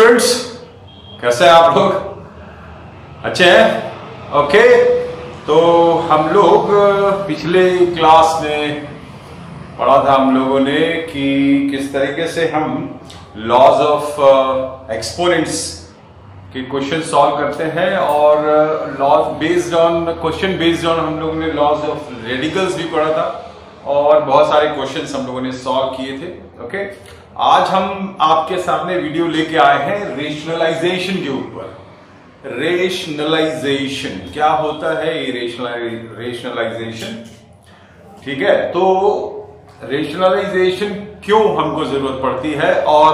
Students, कैसे हैं आप लोग? अच्छे हैं? ओके, तो हम लोग पिछले क्लास में पढ़ा था हम लोगों ने कि किस तरीके से हम लॉज ऑफ एक्सपोनेंट्स के क्वेश्चन सॉल्व करते हैं और laws based on question based on हम लोगों ने लॉज ऑफ रेडिकल्स भी पढ़ा था और बहुत सारे क्वेश्चंस हम लोगों ने सॉल्व किए थे। ओके, आज हम आपके सामने वीडियो लेके आए हैं रेशनलाइजेशन के ऊपर। रेशनलाइजेशन क्या होता है, ये रेशनलाइजेशन, ठीक है। तो रेशनलाइजेशन क्यों हमको जरूरत पड़ती है और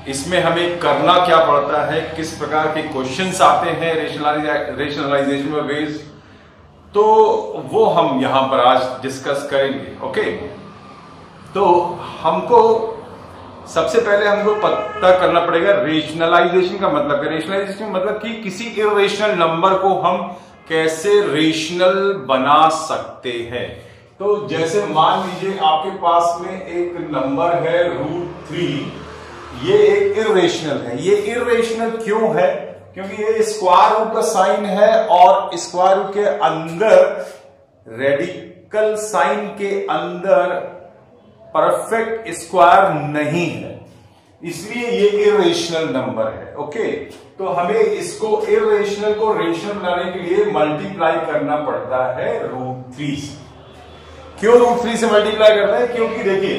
इसमें हमें करना क्या पड़ता है, किस प्रकार के क्वेश्चंस आते हैं रेशनलाइजेशन में बेस्ड, तो वो हम यहां पर आज डिस्कस करेंगे। ओके, तो हमको सबसे पहले हमको पता करना पड़ेगा रेशनलाइजेशन का मतलब। रेशनलाइजेशन मतलब कि किसी इरेशनल नंबर को हम कैसे रेशनल बना सकते हैं। तो जैसे मान लीजिए आपके पास में एक नंबर है √3, ये एक इरेशनल है। ये इरेशनल क्यों है? क्योंकि ये स्क्वायर रूट का साइन है और स्क्वायर रूट के अंदर रेडिकल साइन के अंदर परफेक्ट स्क्वायर नहीं है, इसलिए ये इरेशनल नंबर है। ओके, तो हमें इसको इरेशनल को रेशनल बनाने के लिए मल्टीप्लाई करना पड़ता है √3 से। क्यों √3 से मल्टीप्लाई करना है? क्योंकि देखिए,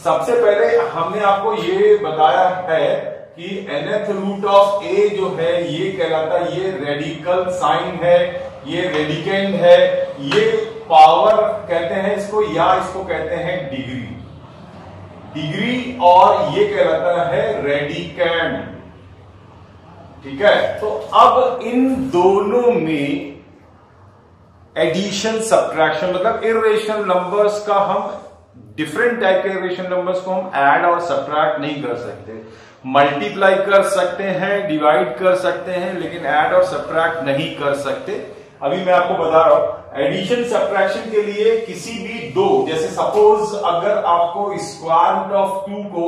सबसे पहले हमने आपको ये बताया है कि nth रूट ऑफ a जो है ये कहलाता है, ये रेडिकल साइन है, ये रेडिकेंड है, ये पावर कहते हैं इसको, या इसको कहते हैं डिग्री, और ये कहलाता है रेडिकेंड, ठीक है। तो अब इन दोनों में एडिशन सब्ट्रैक्शन मतलब इरेशनल नंबर्स का हम डिफरेंट टाइप के इरेशनल नंबर्स को हम ऐड और सब्ट्रैक्ट नहीं कर सकते। मल्टीप्लाई कर सकते हैं, डिवाइड कर सकते हैं, लेकिन ऐड और सब्ट्रैक्ट नहीं कर सकते। अभी मैं आपको बता रहा हूं, एडिशन सब्ट्रैक्शन के लिए किसी भी दो, जैसे सपोज अगर आपको स्क्वायर रूट ऑफ 2 को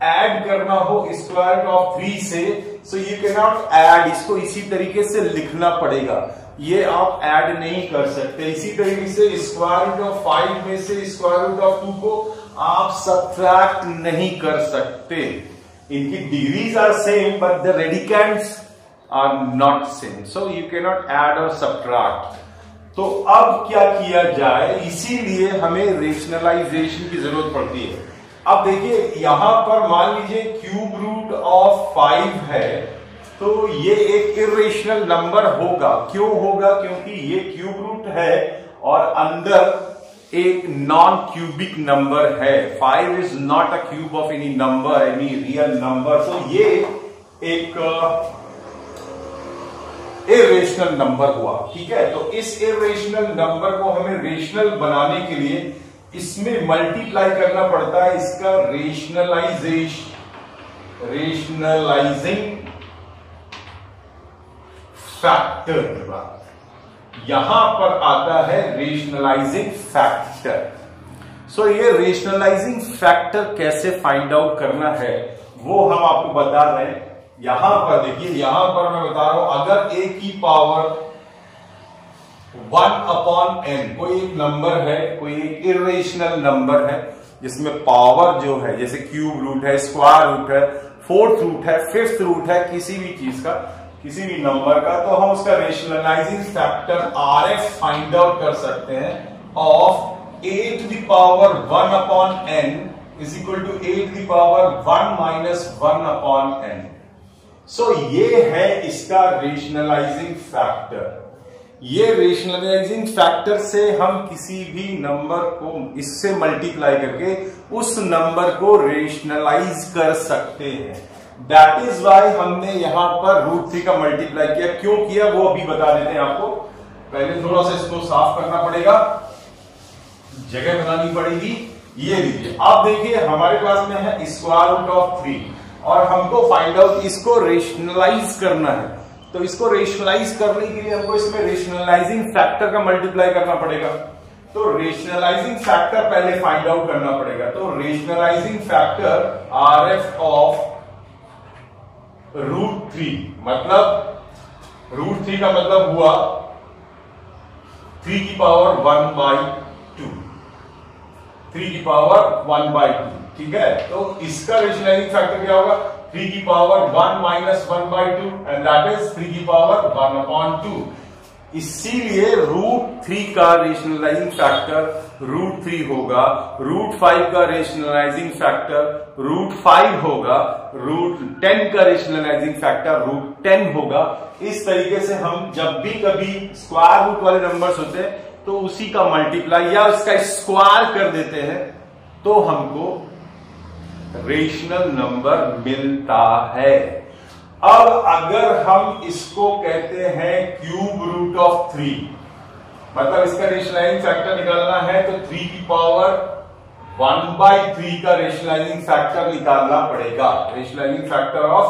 ऐड करना हो स्क्वायर रूट ऑफ 3 से, सो यू कैन नॉट ऐड, इसको इसी तरीके से लिखना पड़ेगा, ये आप ऐड नहीं कर सकते। इसी तरीके से स्क्वायर रूट ऑफ 5 में से स्क्वायर रूट ऑफ 2 को आप सब्ट्रैक्ट नहीं कर सकते। इनकी degrees are same but the radicands are not same, so you can not add और सब्ट्रैक्ट। तो अब क्या किया जाए, इसीलिए हमें रेशनलाइजेशन की जरूरत पड़ती है। अब देखिए यहां पर मान लीजिए क्यूब रूट ऑफ 5 है, तो ये एक इरेशनल नंबर होगा। क्यों होगा? क्योंकि ये क्यूब रूट है और अंदर एक नॉन क्यूबिक नंबर है। 5 is not a cube of any number, any real number, तो ये एक इरेशनल नंबर हुआ, ठीक है। तो इस इरेशनल नंबर को हमें रेशनल बनाने के लिए इसमें मल्टीप्लाई करना पड़ता है इसका रेशनलाइजिंग फैक्टर के बाद यहां पर आता है रेशनलाइजिंग फैक्टर। सो ये रेशनलाइजिंग फैक्टर कैसे फाइंड आउट करना है वो हम आपको बता रहे हैं। यहां पर देखिए, यहां पर मैं बता रहा हूं, अगर a की पावर 1/n कोई एक नंबर है, कोई एक इरेशनल नंबर है जिसमें पावर जो है, जैसे क्यूब रूट है, स्क्वायर रूट है, 4th रूट है, 5th रूट है, किसी भी चीज का, किसी भी नंबर का, तो हम उसका rationalising factor RF find out कर सकते हैं of a to the power 1/n is equal to a to the power 1 minus 1/n। सो ये है इसका रेशनलाइजिंग फैक्टर। ये रेशनलाइजिंग फैक्टर से हम किसी भी नंबर को इससे मल्टीप्लाई करके उस नंबर को रेशनलाइज कर सकते हैं। दैट इज वाई हमने यहां पर √3 का मल्टीप्लाई किया। क्यों किया वो अभी बता देते हैं आपको। पहले थोड़ा सा इसको साफ करना पड़ेगा, जगह बनानी पड़ेगी। ये लीजिए, आप देखिए हमारे पास में है स्क्वायर रूट ऑफ 3 और हमको फाइंड आउट इसको रेशनलाइज करना है। तो इसको रेशनलाइज करने के लिए हमको इसमें रेशनलाइजिंग फैक्टर का मल्टीप्लाई करना पड़ेगा। तो रेशनलाइजिंग फैक्टर पहले फाइंड आउट करना पड़ेगा। तो रेशनलाइजिंग फैक्टर RF ऑफ √3, मतलब √3 का मतलब हुआ 3 की पावर 1/2, 3 की पावर 1/2, ठीक है। तो इसका रेशनलाइजिंग फैक्टर क्या होगा? 3 की power 1 minus 1/2 and that is 3 की पावर 1/2। इसीलिए √3 का रेशनलाइजिंग फैक्टर √3 होगा, √5 का रेशनलाइजिंग फैक्टर √5 होगा, √10 का रेशनलाइजिंग फैक्टर √10 होगा। इस तरीके से हम जब भी कभी स्क्वायर रूट वाले नंबर्स होते हैं तो उसी का मल्टीप्लाई या उसका स्क्वायर कर देते हैं तो हमको रेशनल नंबर मिलता है। अब अगर हम इसको कहते हैं क्यूब रूट ऑफ 3, मतलब इसका रेशनलाइजिंग फैक्टर निकालना है तो 3 की पावर 1/3 का रेशनलाइजिंग फैक्टर निकालना पड़ेगा। रेशनलाइजिंग फैक्टर ऑफ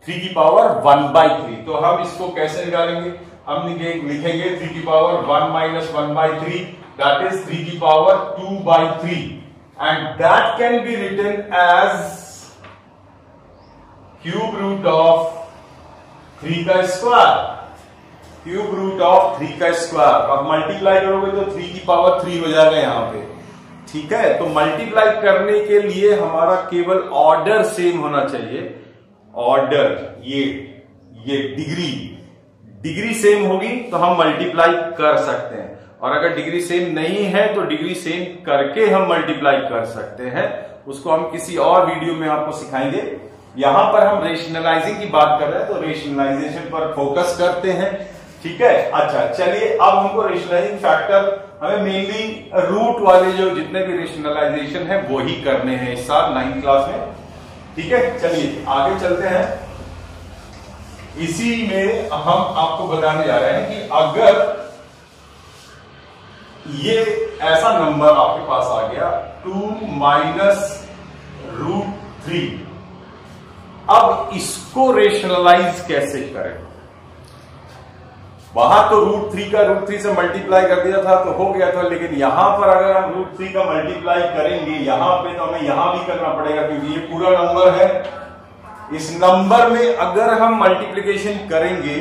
3 की पावर 1/3। तो हम इसको कैसे निकालेंगे? हम लिखेंगे 3 की पावर 1 माइनस 1/3, दैट इज 3 की power 2/3 and that can be written as cube root of 3 का स्क्वायर, क्यूब रूट ऑफ 3 का स्क्वायर। अब मल्टीप्लाई करोगे तो 3 की पावर 3 हो जाएगा यहां पे, ठीक है। तो मल्टीप्लाई करने के लिए हमारा केवल ऑर्डर सेम होना चाहिए। ऑर्डर ये डिग्री सेम होगी तो हम मल्टीप्लाई कर सकते हैं, और अगर डिग्री सेम नहीं है तो डिग्री सेम करके हम मल्टीप्लाई कर सकते हैं। उसको हम किसी और वीडियो में आपको सिखाएंगे। यहां पर हम रेशनलाइजिंग की बात कर रहे हैं तो रेशनलाइजेशन पर फोकस करते हैं, ठीक है। अच्छा चलिए, अब हमको रेशनलाइजिंग फैक्टर हमें मेनली रूट वाले जो जितने भी रेशनलाइजेशन है वो ही करने हैं इस साल 9th क्लास में, ठीक है। चलिए आगे चलते हैं। इसी में हम आपको बताने जा रहे हैं कि अगर ये ऐसा नंबर आपके पास आ गया 2 माइनस √3, अब इसको रेशनलाइज कैसे करें? वहां तो √3 से मल्टीप्लाई कर दिया था तो हो गया था, लेकिन यहां पर अगर हम √3 का मल्टीप्लाई करेंगे यहां पे तो हमें यहां भी करना पड़ेगा क्योंकि ये पूरा नंबर है। इस नंबर में अगर हम मल्टीप्लिकेशन करेंगे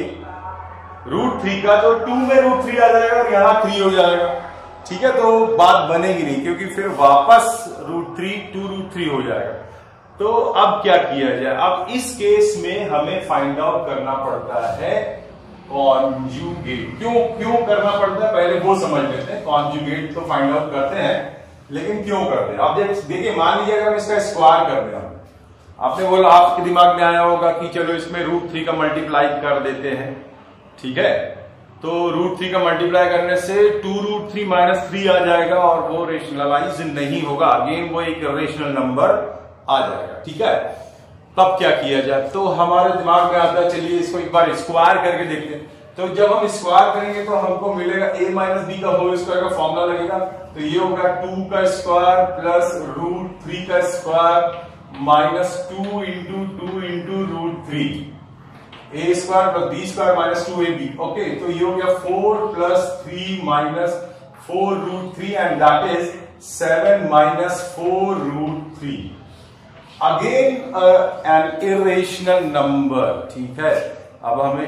√3 का तो 2 में √3 आ जाएगा और यहां 3 हो जाएगा, ठीक है। तो बात बनेगी नहीं क्योंकि फिर वापस √3 2√3 हो जाएगा। तो अब क्या किया जाए? अब इस केस में हमें फाइंड आउट करना पड़ता है कॉन्जुगेट। क्यों करना पड़ता है पहले वो समझ लेते हैं। कॉन्जुगेट तो फाइंड आउट करते हैं लेकिन क्यों करते हैं? अब देखिए, मान लीजिए अगर हम इसका स्क्वायर कर रहे हैं, आपने बोला, आपके दिमाग में आया होगा कि चलो इसमें √3 का मल्टीप्लाई कर देते हैं, ठीक है। तो √3 का मल्टीप्लाई करने से 2√3 माइनस 3 आ जाएगा और वो रेशनलाइज नहीं होगा, अगेन वो एक रेशनल नंबर आ जाएगा, ठीक है। तब क्या किया जाए? तो हमारे दिमाग में आता है चलिए इसको एक बार स्क्वायर करके देखते हैं। तो जब हम स्क्वायर करेंगे तो हमको मिलेगा a माइनस बी का होल स्क्वायर का फॉर्मूला लगेगा। तो ये होगा 2 का स्क्वायर प्लस √3 का square minus 2 into √3, a square plus b square minus 2ab। Okay, तो ये हो गया 4 plus 3 minus 4√3 and that is 7 minus 4√3। Again an irrational number, ठीक है। अब हमें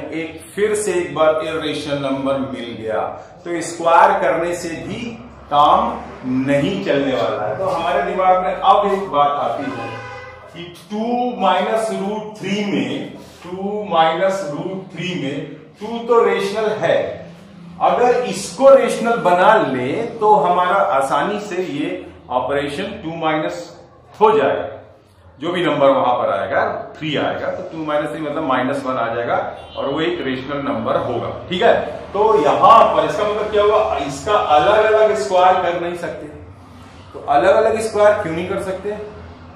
फिर से एक बार इरेशनल नंबर मिल गया। तो स्क्वायर करने से भी काम नहीं चलने वाला है। तो हमारे दिमाग में अब एक बात आती है कि 2 माइनस √3 में 2 तो रेशनल है। अगर इसको रेशनल बना ले तो हमारा आसानी से ये ऑपरेशन 2 माइनस हो जाएगा। जो भी नंबर वहां पर आएगा 3 आएगा तो 2 माइनस 3 मतलब -1 आ जाएगा और वो एक रेशनल नंबर होगा, ठीक है। तो यहां पर इसका मतलब क्या हुआ? इसका अलग अलग स्क्वायर कर नहीं सकते। तो अलग अलग स्क्वायर क्यों नहीं कर सकते?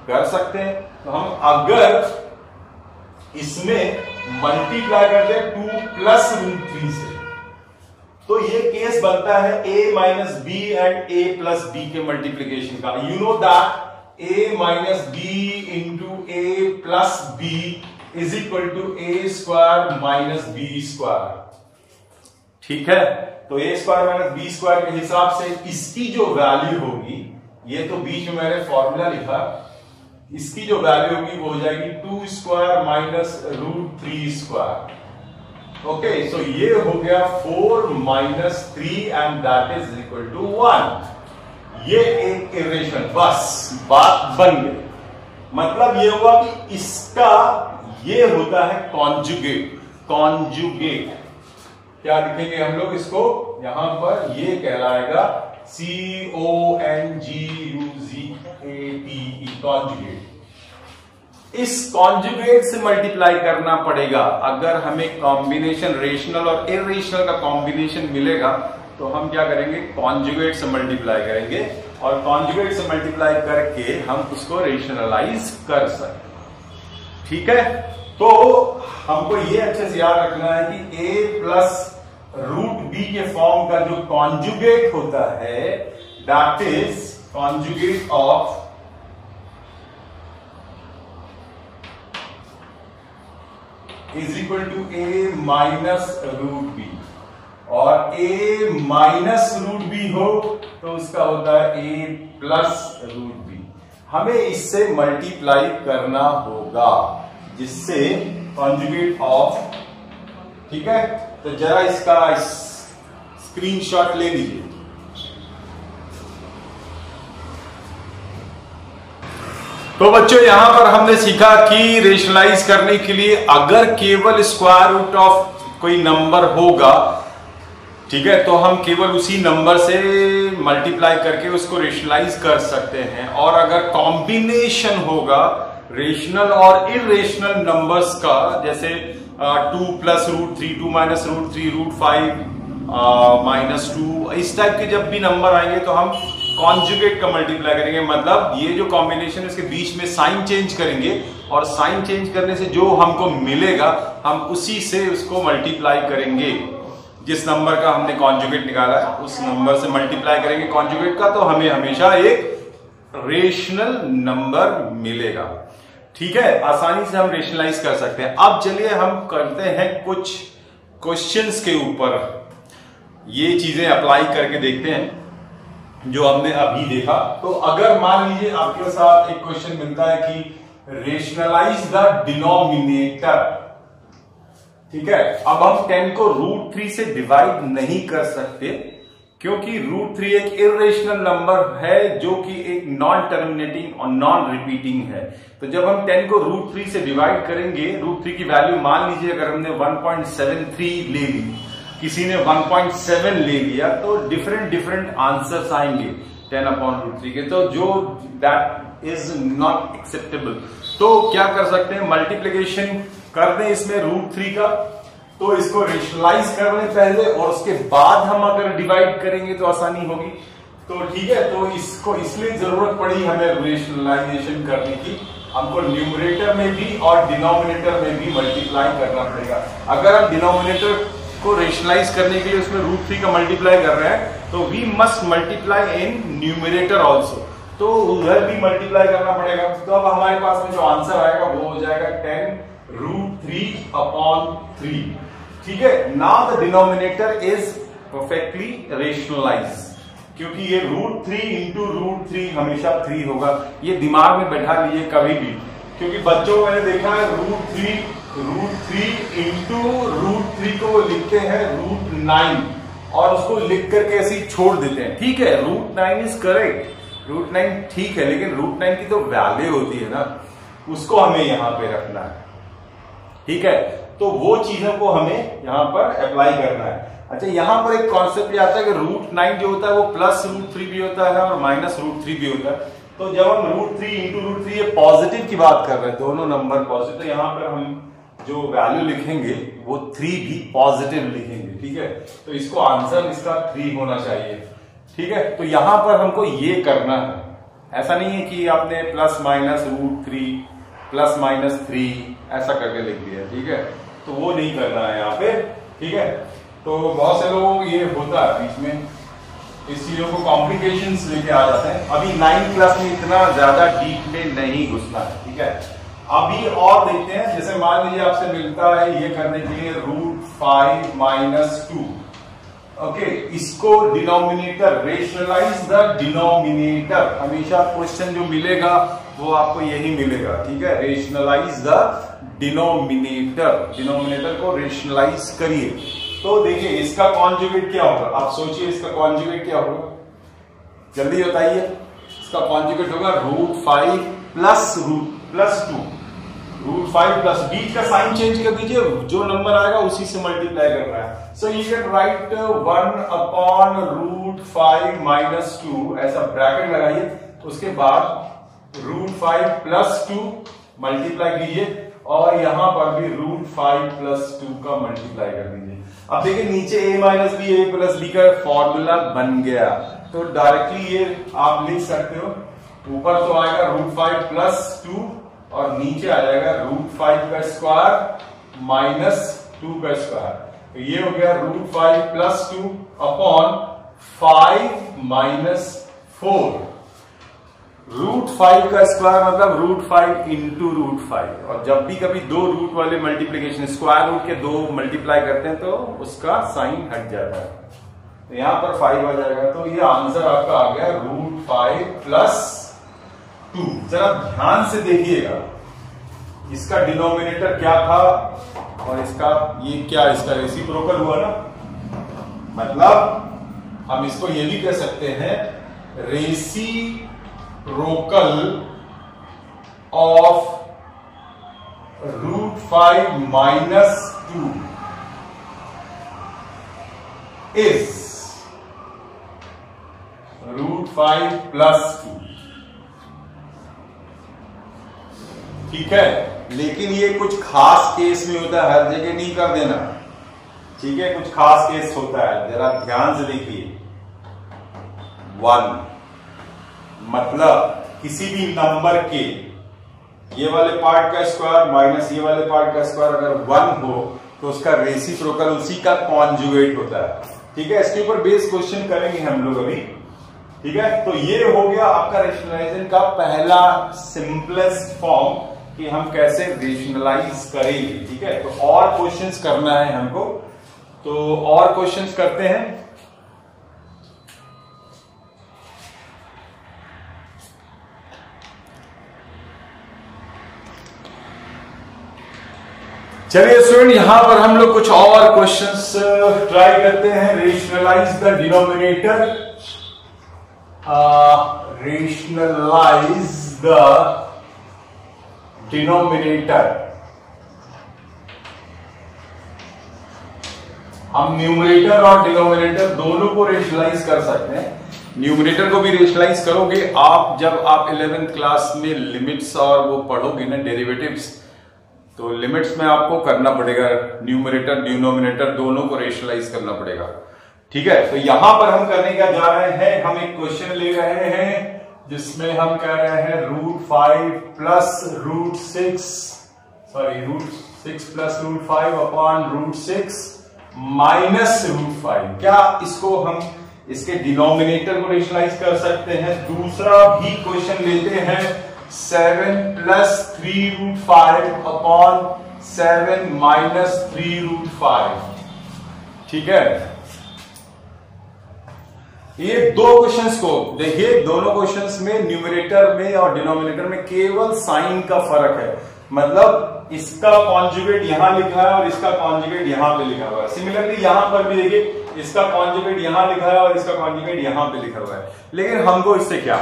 कर सकते हैं। तो हम अगर इसमें मल्टीप्लाई करते हैं 2 प्लस √3 से तो ये केस बनता है a minus B and a plus B के मल्टीप्लीकेशन का। You know that a minus B into a plus B is equal to a square minus B square, ठीक है। तो a square minus B square के हिसाब से इसकी जो वैल्यू होगी, ये तो बीच में मैंने फॉर्मूला लिखा इसकी जो वैल्यू होगी वो हो जाएगी 2 square minus root 3 square. Okay, so ये हो गया 4 minus 3 and that is equal to 1। ये एक इक्वेशन, बस बात बन गई। मतलब ये हुआ कि इसका ये होता है कॉन्जुगेट। कॉन्जुगेट क्या लिखेंगे हम लोग इसको यहां पर, ये कहलाएगा CONJUGATE, कॉन्जुगेट। इस कॉन्जुगेट से मल्टीप्लाई करना पड़ेगा। अगर हमें कॉम्बिनेशन रेशनल और इरेशनल का कॉम्बिनेशन मिलेगा तो हम क्या करेंगे, कॉन्जुगेट से मल्टीप्लाई करेंगे, और कॉन्जुगेट से मल्टीप्लाई करके हम उसको रेशनलाइज कर सकते हैं। ठीक है, तो हमको ये अच्छे से याद रखना है कि a प्लस रूट बी के फॉर्म का जो कॉन्जुगेट होता है that is conjugate of is equal to a minus root B, और a माइनस रूट बी हो तो उसका होता है a प्लस रूट बी। हमें इससे मल्टीप्लाई करना होगा, जिससे कॉन्जुगेट ऑफ, ठीक है, तो जरा इसका स्क्रीनशॉट ले लीजिए। तो बच्चों यहां पर हमने सीखा कि रेशनलाइज करने के लिए अगर केवल स्क्वायर रूट ऑफ कोई नंबर होगा, ठीक है, तो हम केवल उसी नंबर से मल्टीप्लाई करके उसको रेशनलाइज कर सकते हैं। और अगर कॉम्बिनेशन होगा रेशनल और इरेशनल नंबर्स का, जैसे 2 plus root 3, 2 minus root 3, root 5 minus 2, इस टाइप के जब भी नंबर आएंगे तो हम कॉन्जुगेट का मल्टीप्लाई करेंगे। मतलब ये जो कॉम्बिनेशन इसके बीच में साइन चेंज करेंगे, और साइन चेंज करने से जो हमको मिलेगा हम उसी से उसको मल्टीप्लाई करेंगे। जिस नंबर का हमने कॉन्जुगेट निकाला है उस नंबर से मल्टीप्लाई करेंगे कॉन्जुगेट का, तो हमें हमेशा एक रेशनल नंबर मिलेगा। ठीक है, आसानी से हम रेशनलाइज कर सकते हैं। अब चलिए हम करते हैं कुछ क्वेश्चंस के ऊपर, ये चीजें अप्लाई करके देखते हैं जो हमने अभी देखा। तो अगर मान लीजिए आपके साथ एक क्वेश्चन मिलता है कि रेशनलाइज द डिनोमिनेटर, ठीक है, अब हम 10 को रूट 3 से डिवाइड नहीं कर सकते, क्योंकि रूट 3 एक इरेशनल नंबर है जो कि एक नॉन टर्मिनेटिंग और नॉन रिपीटिंग है। तो जब हम 10 को रूट 3 से डिवाइड करेंगे, रूट 3 की वैल्यू मान लीजिए अगर हमने 1.73 ले ली, किसी ने 1.7 ले लिया, तो डिफरेंट आंसर्स आएंगे 10/√3 के, तो जो दैट इज नॉट एक्सेप्टेबल। तो क्या कर सकते हैं, मल्टीप्लीकेशन कर दें इसमें रूट 3 का, तो इसको रेशनलाइज कर लें पहले, और उसके बाद हम अगर डिवाइड करेंगे तो आसानी होगी। तो ठीक है, तो इसको इसलिए जरूरत पड़ी हमें रेशनलाइजेशन करने की। हमको न्यूमरेटर में भी और डिनोमिनेटर में भी मल्टीप्लाई करना पड़ेगा। अगर हम डिनोमिनेटर को रेशनलाइज करने के लिए उसमें रूट 3 का मल्टीप्लाई कर रहे हैं, तो we must multiply in numerator also, तो उधर भी मल्टीप्लाई करना पड़ेगा। तो अब हमारे पास में जो आंसर आएगा वो हो जाएगा 10√3/3। ठीक है, now the denominator is perfectly rationalise, क्योंकि ये √3 इंटू √3 हमेशा 3 होगा। ये दिमाग में बैठा लीजिए कभी भी, क्योंकि बच्चों को मैंने देखा है √3 इंटू √3 को वो लिखते हैं √9 और उसको लिख करके ऐसे ही छोड़ देते हैं। ठीक है, √9 इज करेक्ट, √9 ठीक है, लेकिन √9 की तो वैल्यू होती है ना, उसको हमें यहां पे रखना है। ठीक है, तो वो चीजों को हमें यहां पर अप्लाई करना है। अच्छा, यहां पर एक कॉन्सेप्ट ये आता है कि √9 जो होता है वो प्लस √3 भी होता है और माइनस √3 भी होता है। तो जब हम √3 इंटू √3 ये पॉजिटिव की बात कर रहे हैं, दोनों नंबर पॉजिटिव, तो यहां पर हम जो वैल्यू लिखेंगे वो 3 भी पॉजिटिव लिखेंगे। ठीक है, तो इसको आंसर इसका 3 होना चाहिए। ठीक है, तो यहां पर हमको ये करना है, ऐसा नहीं है कि आपने प्लस माइनस √3 प्लस माइनस 3 ऐसा करके लिख दिया। ठीक है, तो वो नहीं करना है यहाँ पे। ठीक है, तो बहुत से लोगों को ये होता है बीच में, इस चीजों को कॉम्प्लिकेशंस लेके आ जाते हैं। अभी 9 क्लास में इतना ज्यादा डीप में नहीं घुसना है। ठीक है, अभी और देखते हैं, जैसे मान लीजिए आपसे मिलता है ये करने के लिए √5 - 2। ओके, इसको डिनोमिनेटर, रेशनलाइज द डिनोमिनेटर। हमेशा क्वेश्चन जो मिलेगा वो आपको यही मिलेगा। ठीक है, रेशनलाइज द डिनोमिनेटर को रेशनलाइज करिए। तो देखिए इसका कॉन्जुगेट क्या होगा, आप सोचिए इसका कॉन्जुगेट क्या होगा, जल्दी बताइए। इसका कॉन्जुगेट होगा √5 प्लस √+2, √5 प्लस, बीच का साइन चेंज कर दीजिए, जो नंबर आएगा उसी से मल्टीप्लाई करना है। सो यू कैन राइट 1/√5 - 2, ऐसा ब्रैकेट लगाइए, उसके बाद √5 + 2 मल्टीप्लाई कीजिए और यहां पर भी √5 + 2 का मल्टीप्लाई कर दीजिए। अब देखिए नीचे a - b, a + b का फॉर्मूला बन गया, तो डायरेक्टली ये आप लिख सकते हो, ऊपर तो आएगा √5 + 2 और नीचे आ जाएगा √5 का स्क्वायर - 2 का स्क्वायर। तो ये हो गया √5 + 2 अपॉन 5 - 4। √5 का स्क्वायर मतलब √5 इंटू √5, और जब भी कभी दो रूट वाले मल्टीप्लीकेशन स्क्वायर रूट के 2 मल्टीप्लाई करते हैं तो उसका साइन हट जाता है, तो यहां पर 5 आ जाएगा। तो ये आंसर आपका आ गया √5 + 2। जरा ध्यान से देखिएगा, इसका डिनोमिनेटर क्या था और इसका ये क्या, इसका रेसिप्रोकल हुआ ना, मतलब हम इसको ये भी कह सकते हैं रेसिप्रोकल ऑफ √5 - 2 इज √5 + 2। ठीक है, लेकिन ये कुछ खास केस में होता है, हर जगह नहीं कर देना। ठीक है, कुछ खास केस होता है, जरा ध्यान से देखिए। 1 मतलब किसी भी नंबर के ये वाले पार्ट का स्क्वायर माइनस ये वाले पार्ट का स्क्वायर अगर 1 हो तो उसका रेसिप्रोकल उसी का कॉन्जुगेट होता है। ठीक है, इसके ऊपर बेस क्वेश्चन करेंगे हम लोग अभी। ठीक है, तो ये हो गया आपका रेशनलाइजेशन का पहला सिंपलेस्ट फॉर्म कि हम कैसे रेशनलाइज करेंगे। ठीक है, तो और क्वेश्चंस करना है हमको, तो और क्वेश्चंस करते हैं। चलिए स्टूडेंट, यहां पर हम लोग कुछ और क्वेश्चंस ट्राई करते हैं। Rationalise the denominator, rationalise the denominator. हम न्यूमरेटर और डिनोमिनेटर दोनों को रेशनलाइज कर सकते हैं। न्यूमरेटर को भी रेशनलाइज करोगे आप जब आप 11th क्लास में लिमिट्स और वो पढ़ोगे ना, डेरिवेटिव्स, तो लिमिट्स में आपको करना पड़ेगा, न्यूमरेटर डिनोमिनेटर दोनों को रेशनलाइज करना पड़ेगा। ठीक है, तो यहां पर हम करने क्या जा रहे हैं, हम एक क्वेश्चन ले रहे हैं जिसमें हम कह रहे हैं √5 + √6 + √5 अपॉन √6 माइनस √5। क्या इसको हम इसके डिनोमिनेटर को रेशनलाइज कर सकते हैं? दूसरा भी क्वेश्चन लेते हैं 7 + 3√5 अपॉन 7 माइनस 3√5। ठीक है, ये दो क्वेश्चंस को देखिए, दोनों क्वेश्चंस में न्यूमरेटर में और डिनोमिनेटर में केवल साइन का फर्क है, मतलब इसका कॉन्जुगेट यहां लिखा है और इसका कॉन्जुगेट यहां पे लिखा हुआ है। सिमिलरली यहां पर भी देखिए, इसका कॉन्जुगेट यहां लिखा है और इसका कॉन्जुगेट यहां पे लिखा हुआ है। लेकिन हमको इससे क्या,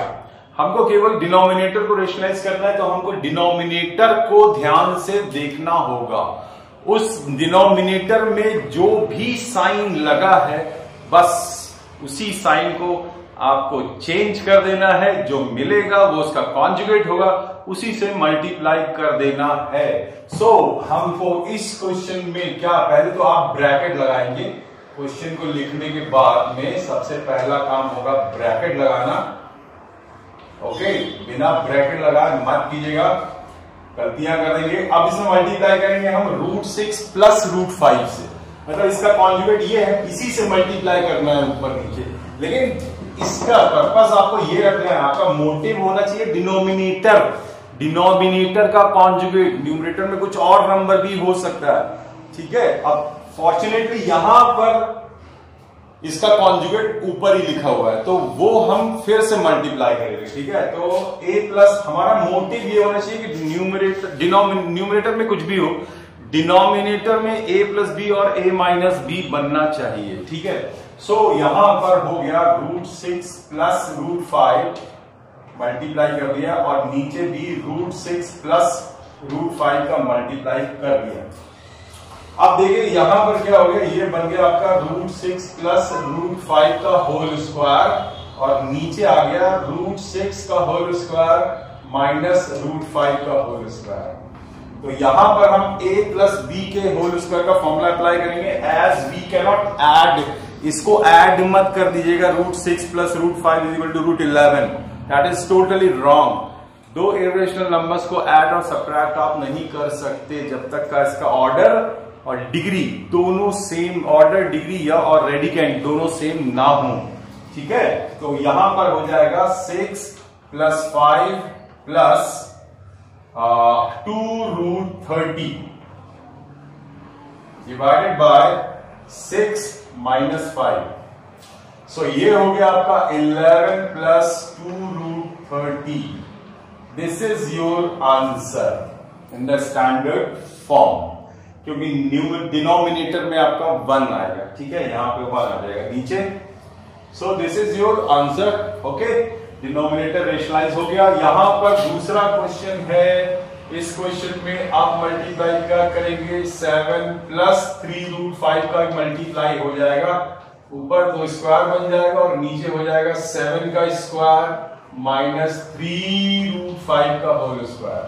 हमको केवल डिनोमिनेटर को रेशनलाइज करना है, तो हमको डिनोमिनेटर को ध्यान से देखना होगा। उस डिनोमिनेटर में जो भी साइन लगा है बस उसी साइन को आपको चेंज कर देना है, जो मिलेगा वो उसका कॉन्जुगेट होगा, उसी से मल्टीप्लाई कर देना है। सो हमको इस क्वेश्चन में क्या, पहले तो आप ब्रैकेट लगाएंगे, क्वेश्चन को लिखने के बाद में सबसे पहला काम होगा ब्रैकेट लगाना। ओके, बिना ब्रैकेट लगाए मत कीजिएगा, गलतियां कर देंगे। अब इसमें मल्टीप्लाई करेंगे हम √6 + √5 से, मतलब इसका कॉन्जुगेट ये है, इसी से मल्टीप्लाई करना है ऊपर नीचे। लेकिन इसका पर्पस आपको ये रखना है, आपका मोटिव होना चाहिए डिनोमिनेटर का कॉन्जुगेट। न्यूमरेटर में कुछ और नंबर भी हो सकता है। ठीक है, अब फॉर्चुनेटली यहां पर इसका कॉन्जुगेट ऊपर ही लिखा हुआ है, तो वो हम फिर से मल्टीप्लाई करेंगे, ठीक है। तो a प्लस, हमारा मोटिव ये होना चाहिए कि न्यूमरेटर में कुछ भी हो, डिनोमिनेटर में a प्लस बी और a माइनस बी बनना चाहिए, ठीक है। सो यहां पर हो गया √6 प्लस √5 मल्टीप्लाई कर दिया, और नीचे भी √6 प्लस √5 का मल्टीप्लाई कर दिया। अब देखिए यहां पर क्या हो गया, ये बन गया आपका √6 प्लस √5 का होल स्क्वायर, और नीचे आ गया √6 का होल स्क्वायर माइनस √5 का होल स्क्वायर। तो यहां पर हम a प्लस बी के होल स्क्वायर का फॉर्मूला अप्लाई करेंगे। एज वी कैनॉट ऐड, इसको ऐड मत कर दीजिएगा, √6 plus √5 is equal to √11, that is totally wrong. दो इरेशनल नंबर्स को ऐड और सब्ट्रैक्ट आप नहीं कर सकते जब तक का इसका ऑर्डर और डिग्री दोनों सेम, ऑर्डर डिग्री या और रेडिकेंट दोनों सेम ना हो, ठीक है। तो यहां पर हो जाएगा 6 plus 5 plus 2√30 divided by 6 minus 5। सो ये हो गया आपका 11 plus 2√30। This is your answer in the standard form, क्योंकि डिनोमिनेटर में आपका 1 आएगा, ठीक है, यहां पे 1 आ जाएगा नीचे। So this is your answer, okay. Denominator rationalise हो गया। यहां पर दूसरा क्वेश्चन है, इस क्वेश्चन में आप मल्टीप्लाई क्या करेंगे, 7 प्लस 3√5 का मल्टीप्लाई हो जाएगा, ऊपर तो स्क्वायर बन जाएगा और नीचे हो जाएगा 7 का स्क्वायर माइनस 3√5 का whole square,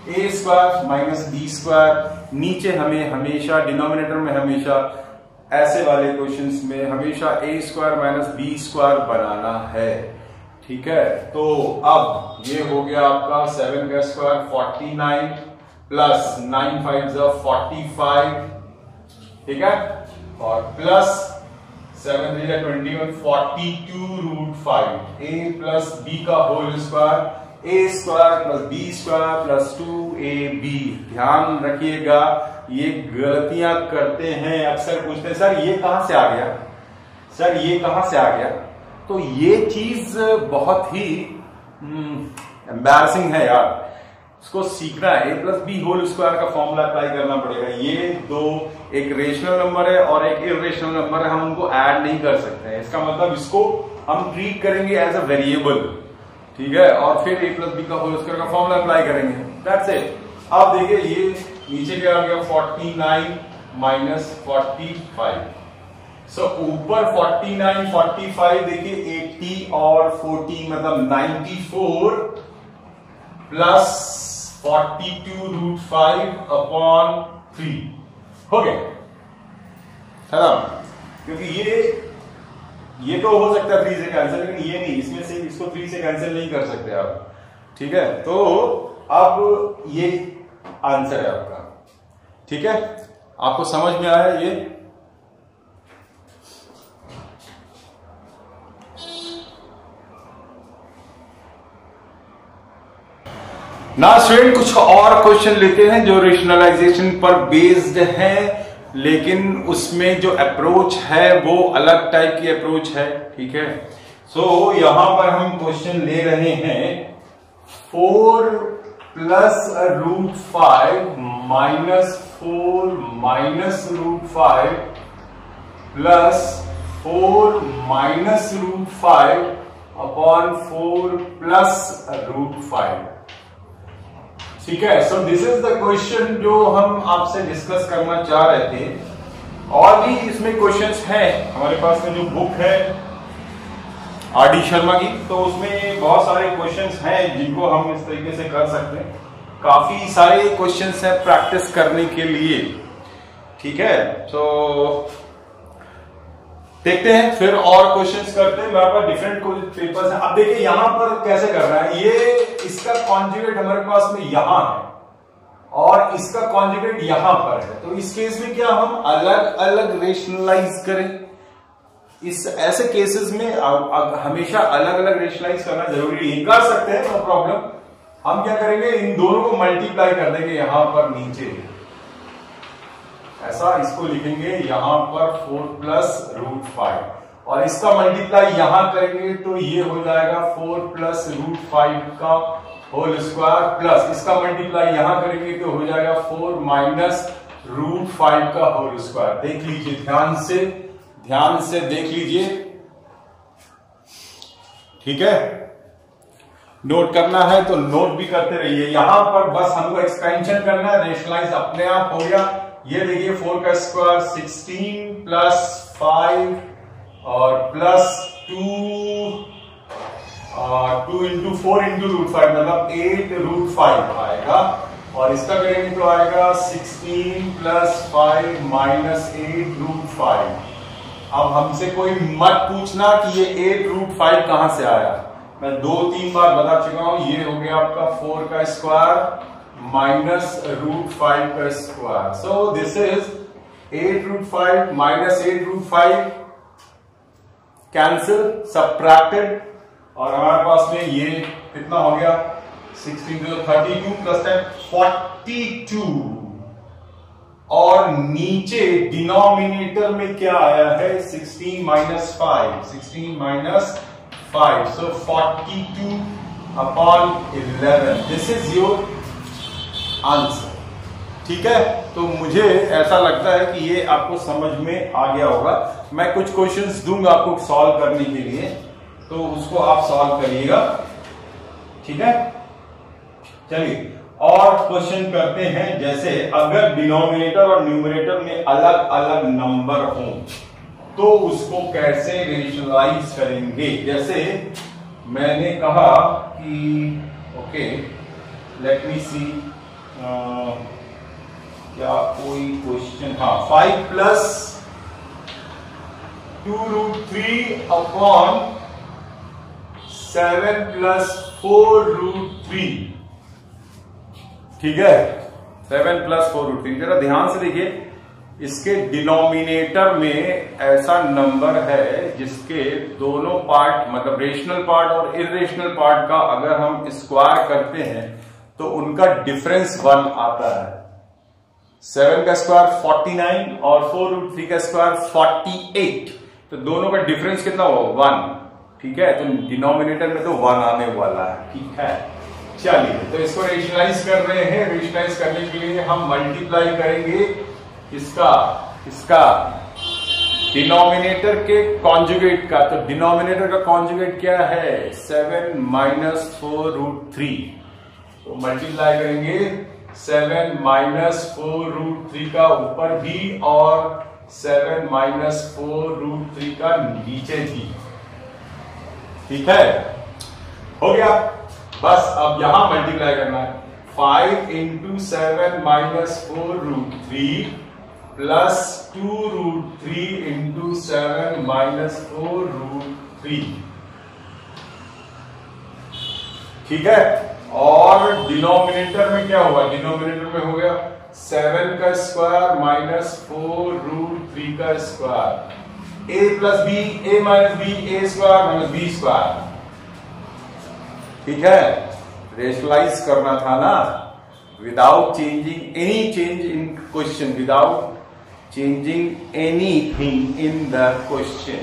a square minus b square. नीचे हमें हमेशा डिनोमिनेटर में, हमेशा ऐसे वाले क्वेश्चंस में हमेशा a square minus b square बनाना है, ठीक है। तो अब ये हो गया आपका 7 का स्क्वायर 49 प्लस 9 5 45, ठीक है, और प्लस 7 3 21 42√5, a प्लस b का whole square, a square plus b square plus 2ab। ध्यान रखिएगा, ये गलतियां करते हैं, अक्सर पूछते हैं सर ये कहां से आ गया, सर ये कहां से आ गया। तो ये चीज बहुत ही एम्बैरसिंग है यार, इसको सीखना है। a plus B whole square का फॉर्मूला अप्लाई करना पड़ेगा। ये दो, एक रेशनल नंबर है और एक इरेशनल नंबर है, हम उनको ऐड नहीं कर सकते हैं। इसका मतलब इसको हम ट्रीट करेंगे एज अ वेरिएबल, ठीक है, और फिर a प्लस बी का होल स्क्वायर का फॉर्मूला अप्लाई करेंगे, दैट्स इट। अब देखिए ये नीचे क्या आ गया, 49 माइनस 45। सो ऊपर 49 45, देखिए 80 और 40 मतलब 94 प्लस 42√5 अपॉन 3 हो गया, है ना। क्योंकि ये तो हो सकता है 3 से कैंसिल, लेकिन ये नहीं, इसमें से इसको 3 से कैंसिल नहीं कर सकते आप, ठीक है। तो अब ये आंसर है आपका, ठीक है, आपको समझ में आया ये। ना स्टूडेंट, कुछ और क्वेश्चन लेते हैं जो रेशनलाइजेशन पर बेस्ड है, लेकिन उसमें जो अप्रोच है वो अलग टाइप की अप्रोच है, ठीक है। सो यहां पर हम क्वेश्चन ले रहे हैं 4 plus √5 minus 4 minus √5 plus 4 minus √5 upon 4 plus √5, ठीक है। सो दिस इज द क्वेश्चन जो हम आपसे डिस्कस करना चाह रहे थे। और भी इसमें क्वेश्चंस हैं हमारे पास में, जो बुक है आर.डी. शर्मा की, तो उसमें बहुत सारे क्वेश्चंस हैं जिनको हम इस तरीके से कर सकते हैं। काफी सारे क्वेश्चंस हैं प्रैक्टिस करने के लिए, ठीक है। तो देखते हैं, फिर और क्वेश्चंस करते हैं। मेरे पास डिफरेंट पेपर्स हैं। अब देखिए यहां पर कैसे करना है, ये इसका कॉन्जुगेट हमारे पास में यहां है और इसका कॉन्जुगेट यहां पर है, तो इस केस में क्या हम अलग अलग रेशनलाइज करें। इस ऐसे केसेस में हमेशा अलग अलग रेशनलाइज करना जरूरी नहीं, कर सकते हैं, नो प्रॉब्लम। हम क्या करेंगे, इन दोनों को मल्टीप्लाई कर देंगे यहां पर नीचे, ऐसा इसको लिखेंगे यहां पर 4 प्लस रूट 5, और इसका मल्टीप्लाई यहां करेंगे तो ये हो जाएगा 4 प्लस रूट 5 का होल स्क्वायर, प्लस इसका मल्टीप्लाई यहां करेंगे तो हो जाएगा 4 माइनस रूट 5 का होल स्क्वायर। देख लीजिए, ध्यान से देख लीजिए, ठीक है। नोट करना है तो नोट भी करते रहिए। यहां पर बस हमको एक्सपेंशन करना है, रेशनलाइज अपने आप हो गया। ये देखिए 4 का स्क्वायर 16 प्लस 5 और प्लस 2 इंटू 4 इंटू रूट 5 मतलब 8 रूट 5 आएगा, और इसका करेंगे तो आएगा 16 प्लस 5 माइनस 8 रूट 5। अब हमसे कोई मत पूछना कि ये 8 रूट 5 कहां से आया, मैं 2-3 बार बता चुका हूं। ये हो गया आपका 4 का स्क्वायर माइनस रूट 5 का square. So this is 8 root 5 minus 8 root 5 cancel, subtracted, और हमारे पास में ये कितना हो गया 16 32 प्लस 10 42, और नीचे डिनोमिनेटर में क्या आया है 16 minus 5, so 42 upon 11, this is your answer. ठीक है, तो मुझे ऐसा लगता है कि ये आपको समझ में आ गया होगा। मैं कुछ क्वेश्चंस दूंगा आपको सॉल्व करने के लिए, तो उसको आप सॉल्व करिएगा, ठीक है। चलिए और क्वेश्चन करते हैं। जैसे अगर डिनोमिनेटर और न्यूमरेटर में अलग अलग नंबर हों तो उसको कैसे रेशनलाइज करेंगे। जैसे मैंने कहा कि ओके लेट मी सी, क्या कोई क्वेश्चन, हाँ 5 plus 2 root 3 upon 7 plus 4 root 3, ठीक है। 7 प्लस 4 रूट 3, जरा ध्यान से देखिए, इसके डिनोमिनेटर में ऐसा नंबर है जिसके दोनों पार्ट मतलब रेशनल पार्ट और इरेशनल पार्ट का अगर हम स्क्वायर करते हैं तो उनका डिफरेंस 1 आता है। 7 का स्क्वायर 49 और 4 रूट 3 का स्क्वायर 48, तो दोनों का डिफरेंस कितना होगा 1, ठीक है। तो डिनोमिनेटर में तो 1 आने वाला है, ठीक है। चलिए तो इसको रेशनलाइज कर रहे हैं। रेशनलाइज करने के लिए हम मल्टीप्लाई करेंगे इसका डिनोमिनेटर के कॉन्जुगेट का। तो डिनोमिनेटर का कॉन्जुगेट क्या है 7 माइनस 4 रूट 3, तो मल्टीप्लाई करेंगे 7 माइनस 4 रूट 3 का ऊपर भी और 7 माइनस 4 रूट 3 का नीचे भी, ठीक है। हो गया, बस अब यहां मल्टीप्लाई करना है। 5 into 7 minus 4 root 3 plus 2 root 3 into 7 minus 4 root 3, ठीक है। और डिनोमिनेटर में क्या होगा, डिनोमिनेटर में हो गया 7 का स्क्वायर माइनस 4 रूट 3 का square, a plus B, a minus B, a square minus B square, ठीक है। रेशनलाइज करना था ना, without changing any change in question, without changing anything in the question.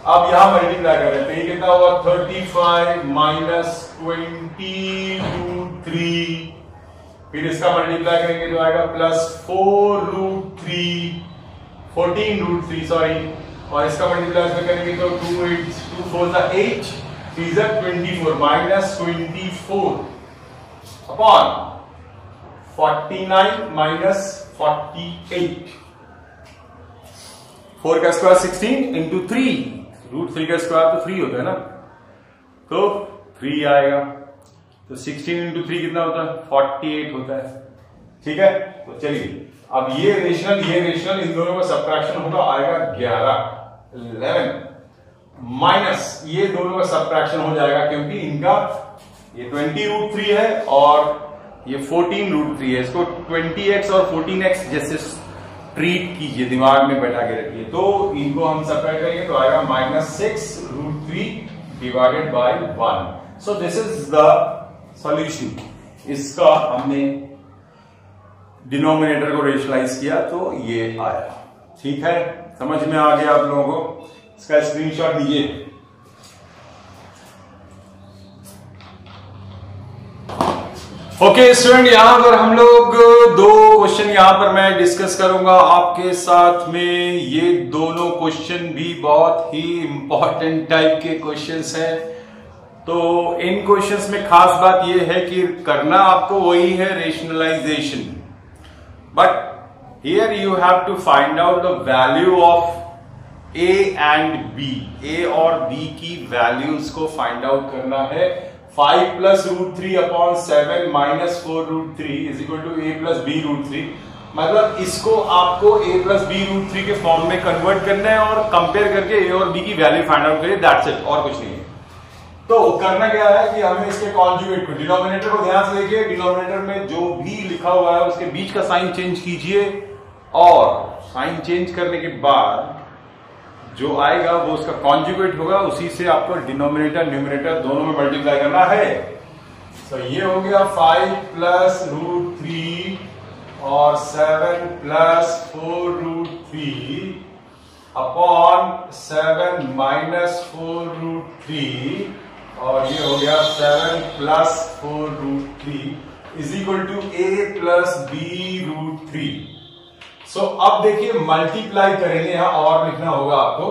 अब यहां मल्टीप्लाई कर रहे हैं, ये कितना हुआ 35 माइनस 20 रूट 3, फिर इसका मल्टीप्लाई करेंगे तो आएगा प्लस 4 रूट 3, 14 रूट 3 सॉरी, और इसका मल्टीप्लाई करेंगे तो 2 4 8 3 24 माइनस 24 अपॉन 49 माइनस 48, 4 का स्क्वायर 16 इंटू 3, रूट 3 का स्क्वायर तो 3 होता है ना, तो 3 आएगा। तो 16 इंटू 3 कितना होता है 48 होता है, ठीक है। तो चलिए अब ये रेशनल इन दोनों का सब्ट्रैक्शन होगा, आएगा 11 माइनस ये दोनों का सब्ट्रैक्शन हो जाएगा क्योंकि इनका ये 20 रूट 3 है और ये 14 रूट 3 है। इसको 20x और 14x जैसे ट्रीट कीजिए, दिमाग में बैठा के रखिए। तो इनको हम सब्ट्रैक्ट करेंगे तो आएगा -6 root 3 divided by 1। So this is the solution. इसका हमने डिनोमिनेटर को रेशनलाइज किया तो ये आया। ठीक है, समझ में आ गया आप लोगों को? इसका स्क्रीनशॉट लीजिए। ओके स्टूडेंट, यहां पर हम लोग दो क्वेश्चन यहां पर मैं डिस्कस करूंगा आपके साथ में। ये दोनों क्वेश्चन भी बहुत ही इंपॉर्टेंट टाइप के क्वेश्चंस हैं। तो इन क्वेश्चंस में खास बात यह है कि करना आपको वही है, rationalisation, but here you have to find out the value of A and B. A और बी की वैल्यूज को फाइंड आउट करना है। 5 plus root 3 upon 7 minus 4 root 3 is equal to A plus B root 3। मतलब इसको आपको a plus B root 3 के form में कन्वर्ट करना है और कंपेयर करके a और b की वैल्यू फाइंड आउट करिए, दैट्स इट, और कुछ नहीं है। तो करना क्या है कि हमें इसके कॉन्जुगेट को, डिनोमिनेटर को ध्यान से देखिए, डिनोमिनेटर में जो भी लिखा हुआ है उसके बीच का साइन चेंज कीजिए और साइन चेंज करने के बाद जो आएगा वो उसका कॉन्जुगेट होगा, उसी से आपको डिनोमिनेटर न्यूमरेटर दोनों में मल्टीप्लाई करना है। तो ये हो गया 5 प्लस रूट 3 और 7 plus 4 root 3 upon 7 minus 4 root 3 और ये हो गया 7 plus 4 root 3 is equal to a plus B root 3। So अब देखिए मल्टीप्लाई करेंगे, यहां और लिखना होगा आपको,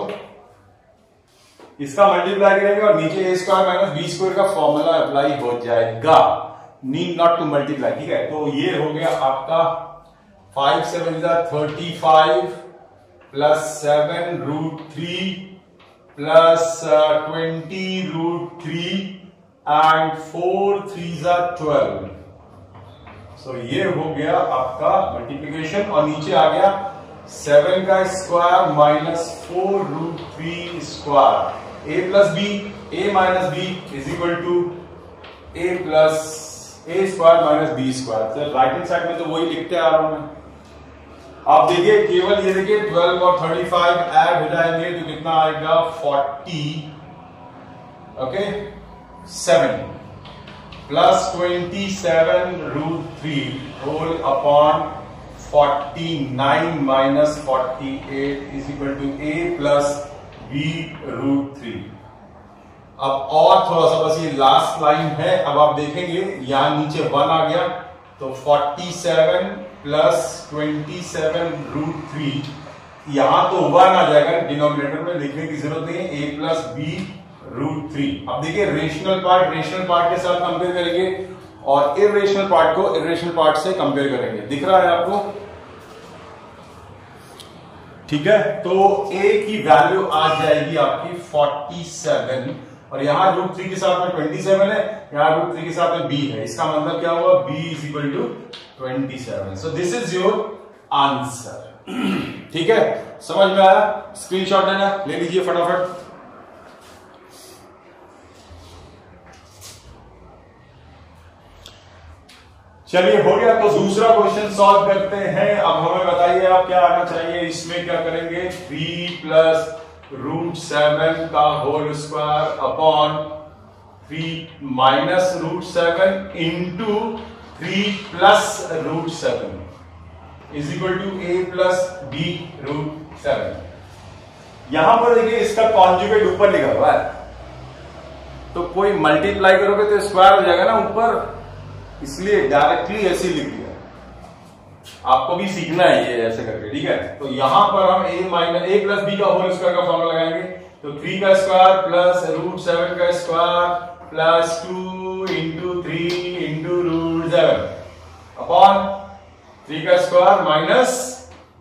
इसका मल्टीप्लाई करेंगे और नीचे ए स्क्वायर माइनस बी स्क्वायर का फॉर्मूला अप्लाई हो जाएगा, नीड नॉट टू मल्टीप्लाई। ठीक है, तो ये हो गया आपका 5 7 35 plus 7 root 3 plus 20 root 3 and 4 3 12। तो ये हो गया आपका मल्टीप्लिकेशन और नीचे आ गया 7 का square minus 4 root 3 square. A plus B, A minus B is equal to A plus A square minus B square. तो राइट हैंड साइड में तो वही लिखते आ रहा हूं मैं। आप देखिए केवल ये देखिए 12 और 35 ऐड हो जाएंगे तो कितना आएगा 40, okay 7 plus 27 root 3 whole upon 49 minus 48 is equal to A plus B root 3। अब और थोड़ा सा बस ये लास्ट लाइन है। अब आप देखेंगे यहां नीचे 1 आ गया तो 47 प्लस 27 रूट 3, यहां तो 1 आ जाएगा, डिनोमिनेटर में लिखने की जरूरत नहीं है, ए प्लस बी रूट 3। अब देखिए रेशनल पार्ट के साथ कंपेयर करेंगे और इरेशनल पार्ट को इरेशनल पार्ट से कंपेयर करेंगे। दिख रहा है आपको? ठीक है, तो a की वैल्यू आ जाएगी आपकी 47 और यहां रूट 3 के साथ में 27 है, यहां रूट 3 के साथ में b है। इसका मतलब क्या हुआ, b is equal to 27। So this is your answer. ठीक है, समझ में आया? स्क्रीनशॉट लेना, ले लीजिए फटाफट। चलिए हो गया, तो दूसरा क्वेश्चन सॉल्व करते हैं। अब हमें बताइए आप क्या आना चाहिए इसमें, क्या करेंगे 3 प्लस रूट 7 का whole square upon 3 minus root 7 into 3 plus root 7 is equal to A plus B root 7। यहां पर देखिए इसका कॉन्जुगेट ऊपर लिखा हुआ है, तो कोई मल्टीप्लाई करोगे तो स्क्वायर हो जाएगा ना ऊपर, इसलिए डायरेक्टली ऐसे लिख दिया। आपको भी सीखना है ये ऐसे करके, ठीक है। तो यहां पर हम a minus a plus B का होल स्क्वायर का फॉर्मूला लगाएंगे, तो 3 का स्क्वायर प्लस रूट 7 का square plus 2 into 3 into root 7 upon 3 का स्क्वायर माइनस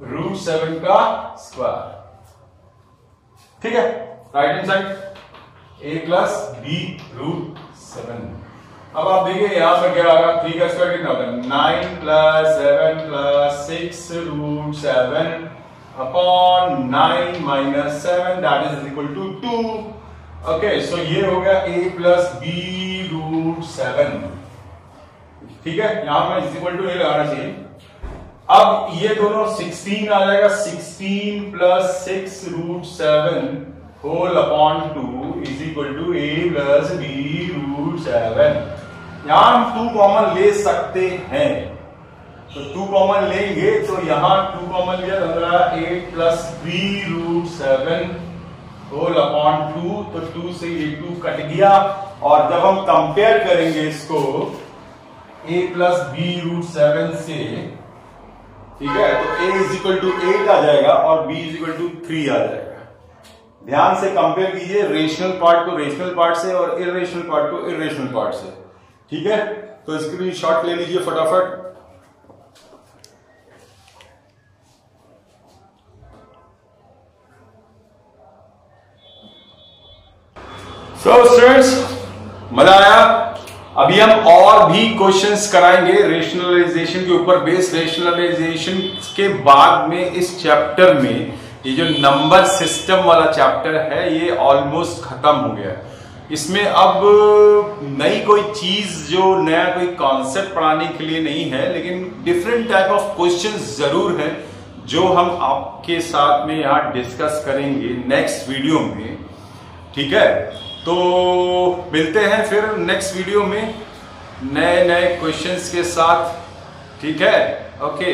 रूट 7 का स्क्वायर। ठीक है, right hand side a plus B root 7। अब आप देखिए यहां पर क्या आ रहा, 3 का स्क्वायर कितना होता है 9 plus 7 plus 6 root 7 upon 9 minus 7 that is equal to 2। Okay, so ये हो गया a प्लस बी रूट 7। ठीक है, यहां में इज इक्वल टू ये लगाना चाहिए। अब ये दोनों 16 आ जाएगा, 16 plus 6 root 7 whole upon 2 is equal to a plus B root 7। यहां हम 2 कॉमन ले सकते हैं, तो 2 कॉमन लेंगे तो यहां 2 कॉमन लिया तो हमारा 8 प्लस 3√7 होल अपॉन 2, तो 2 से ये 2 कट गया। और जब हम कंपेयर करेंगे इसको a प्लस b√7 से, ठीक है, तो a इज इक्वल टू 8 आ जाएगा और b इज इक्वल टू 3 आ जाएगा। ध्यान से कंपेयर कीजिए रेशनल पार्ट को रेशनल पार्ट से और इरेशनल पार्ट को इरेशनल पार्ट से, ठीक है। तो स्क्रीनशॉट ले लीजिए फटाफट। सो स्टूडेंट्स, मजा आया? अभी हम और भी क्वेश्चंस कराएंगे रेशनलाइजेशन के ऊपर बेस। रेशनलाइजेशन के बाद में इस चैप्टर में ये जो नंबर सिस्टम वाला चैप्टर है ये ऑलमोस्ट खत्म हो गया। इसमें अब नई कोई चीज, जो नया कोई कॉन्सेप्ट पढ़ाने के लिए नहीं है, लेकिन डिफरेंट टाइप ऑफ क्वेश्चंस जरूर हैं जो हम आपके साथ में यहाँ डिस्कस करेंगे नेक्स्ट वीडियो में, ठीक है। तो मिलते हैं फिर नेक्स्ट वीडियो में नए नए क्वेश्चंस के साथ, ठीक है। ओके।